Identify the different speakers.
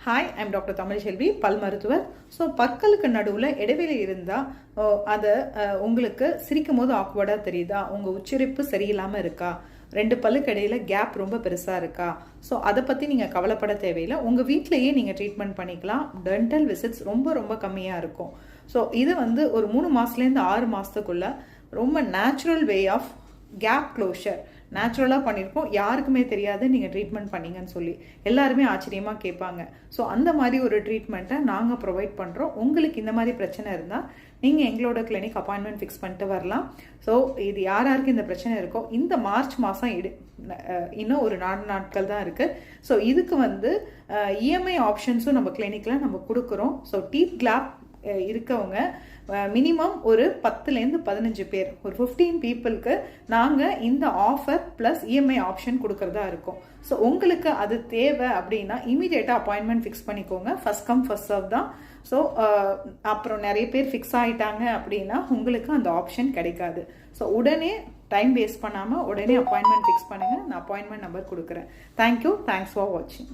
Speaker 1: Hi, I'm doctor Tamilselvi, பல் மருத்துவர். So பற்களுக்கு நடுவில் இடைவெளி இருந்தால் அதை உங்களுக்கு சிரிக்கும் போது ஆக்வர்டாக தெரியுதா, உங்கள் உச்சரிப்பு சரியில்லாமல் இருக்கா, ரெண்டு பல்லுக்கு இடையில கேப் ரொம்ப பெருசாக இருக்கா, ஸோ அதை பற்றி நீங்கள் கவலைப்பட தேவையில்லை. உங்கள் வீட்டிலையே நீங்கள் ட்ரீட்மெண்ட் பண்ணிக்கலாம். டென்டல் விசிட்ஸ் ரொம்ப ரொம்ப கம்மியாக இருக்கும். ஸோ இது ஒரு 3 மாதத்துலேருந்து 6 மாதத்துக்குள்ள ரொம்ப natural way of gap closure நேச்சுரலாக பண்ணியிருக்கோம். யாருக்குமே தெரியாது நீங்கள் ட்ரீட்மெண்ட் பண்ணீங்கன்னு சொல்லி எல்லாருமே ஆச்சரியமாக கேட்பாங்க. ஸோ அந்த மாதிரி ஒரு ட்ரீட்மெண்ட்டை நாங்கள் ப்ரொவைட் பண்ணுறோம். உங்களுக்கு இந்த மாதிரி பிரச்சனை இருந்தால் நீங்கள் எங்களோட கிளினிக் அப்பாயின்மெண்ட் ஃபிக்ஸ் பண்ணிட்டு வரலாம். ஸோ இது யாருக்கு இந்த பிரச்சனை இருக்கோ, இந்த மார்ச் மாதம் இன்னும் ஒரு 4 நாட்கள் தான் இருக்குது. ஸோ இதுக்கு இஎம்ஐ ஆப்ஷன்ஸும் நம்ம கிளினிக்கில் நம்ம கொடுக்குறோம். ஸோ டீத் கிளாப் இருக்கவங்க மினிமம் ஒரு 10லேருந்து 15 பேர், ஒரு 15 பீப்புளுக்கு நாங்கள் இந்த ஆஃபர் ப்ளஸ் இஎம்ஐ ஆப்ஷன் கொடுக்கறதா இருக்கும். ஸோ உங்களுக்கு அது தேவை அப்படின்னா இமீடியட்டாக அப்பாயின்மெண்ட் ஃபிக்ஸ் பண்ணிக்கோங்க. ஃபர்ஸ்ட் கம் ஃபர்ஸ்ட் சர்வ் தான். ஸோ அப்புறம் நிறைய பேர் ஃபிக்ஸ் ஆகிட்டாங்க அப்படின்னா உங்களுக்கு அந்த ஆப்ஷன் கிடைக்காது. ஸோ உடனே டைம் வேஸ்ட் பண்ணாமல் உடனே அப்பாயின்மெண்ட் ஃபிக்ஸ் பண்ணுங்கள். நான் அப்பாயின்மெண்ட் நம்பர் கொடுக்குறேன். தேங்க்யூ. தேங்க்ஸ் ஃபார் வாட்சிங்.